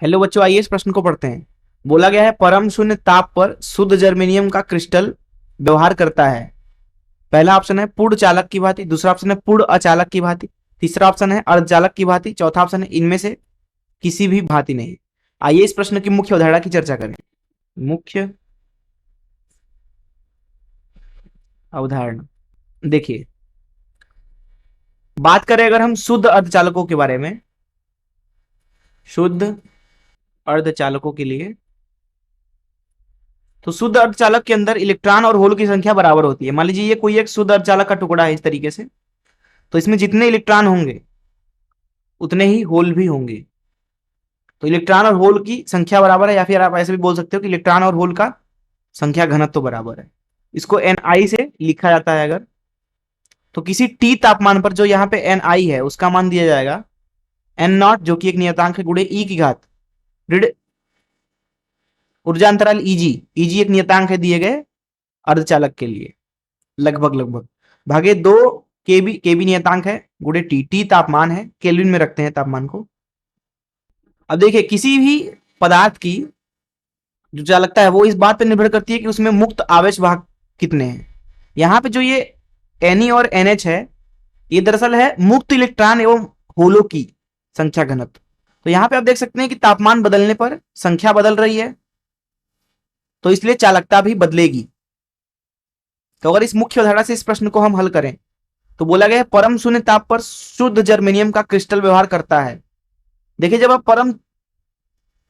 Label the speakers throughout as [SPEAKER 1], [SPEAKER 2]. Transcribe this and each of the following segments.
[SPEAKER 1] Hello बच्चों, आइए इस प्रश्न को पढ़ते हैं। बोला गया है परम शून्य ताप पर शुद्ध जर्मेनियम का क्रिस्टल व्यवहार करता है। पहला ऑप्शन है पूर्ण चालक की भांति, दूसरा ऑप्शन है पूर्ण अचालक की भांति, तीसरा ऑप्शन है अर्धचालक की भांति, चौथा ऑप्शन है इनमें से किसी भी भांति नहीं। आइए इस प्रश्न की मुख्य अवधारणा की चर्चा करें। मुख्य अवधारणा देखिए, बात करें अगर हम शुद्ध अर्धचालकों के बारे में, शुद्ध अर्धचालकों के लिए, तो शुद्ध अर्धचालक के अंदर इलेक्ट्रॉन और होल की संख्या बराबर होती है। मान लीजिए ये कोई एक शुद्ध अर्धचालक का टुकड़ा है इस तरीके से, तो इसमें जितने इलेक्ट्रॉन होंगे उतने ही होल भी होंगे। तो इलेक्ट्रॉन और होल की संख्या बराबर है, या फिर आप ऐसे भी बोल सकते हो कि इलेक्ट्रॉन और होल का संख्या घनत्व तो बराबर है। इसको Ni से लिखा जाता है अगर, तो किसी T तापमान पर जो यहाँ पे Ni है उसका मान दिया जाएगा n0, जो कि एक नियतांक है, गुणे e की घात ऋण ऊर्जा अंतराल Eg। Eg एक नियतांक है दिए गए अर्धचालक के लिए, लगभग भागे 2 केबी नियतांक है, गुणे टी तापमान है, केल्विन में रखते हैं तापमान को। अब देखिए, किसी भी पदार्थ की जो चालकता है वो इस बात पर निर्भर करती है कि उसमें मुक्त आवेश वाहक कितने हैं। यहां पे जो ये Ne और NH है, ये दरअसल है मुक्त इलेक्ट्रॉन एवं होलों की संख्या घनत्व। तो यहां पे आप देख सकते हैं कि तापमान बदलने पर संख्या बदल रही है, तो इसलिए चालकता भी बदलेगी। तो अगर इस मुख्य अवधारणा से इस प्रश्न को हम हल करें, तो बोला गया है परम शून्य ताप पर शुद्ध जर्मेनियम का क्रिस्टल व्यवहार करता है। देखिए, जब आप परम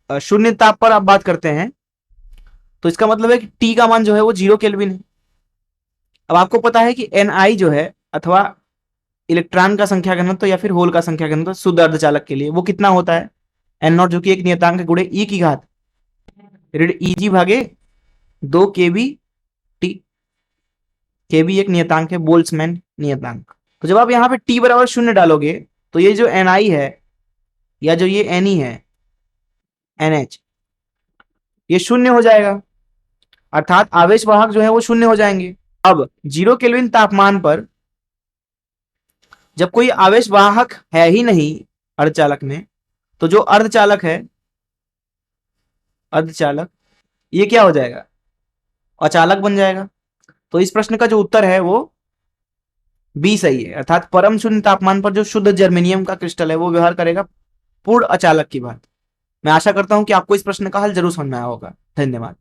[SPEAKER 1] शून्य ताप पर आप बात करते हैं तो इसका मतलब है कि टी का मान जो है वो 0 केल्विन है। अब आपको पता है कि Ni जो है, अथवा इलेक्ट्रॉन का संख्या घनत्व या फिर होल का संख्या घनत्व शुद्ध अर्धचालक के लिए वो कितना होता है, n0, जो कि एक नियतांक है, गुणे e की घात ऋण Eg भागे 2 kb t। kb एक नियतांक है, बोल्ट्जमैन नियतांक। तो जब आप यहाँ पे t बराबर 0 डालोगे तो ये जो Ni है या जो ये Ne है, NH, ये 0 हो जाएगा, अर्थात आवेश वाहक जो है वो 0 हो जाएंगे। अब 0 केल्विन तापमान पर जब कोई आवेश वाहक है ही नहीं अर्धचालक में, तो जो अर्धचालक है, अर्धचालक, ये क्या हो जाएगा, अचालक बन जाएगा। तो इस प्रश्न का जो उत्तर है वो बी सही है, अर्थात परम शून्य तापमान पर जो शुद्ध जर्मेनियम का क्रिस्टल है वो व्यवहार करेगा पूर्ण अचालक की बात। मैं आशा करता हूं कि आपको इस प्रश्न का हल जरूर समझ में आया होगा। धन्यवाद।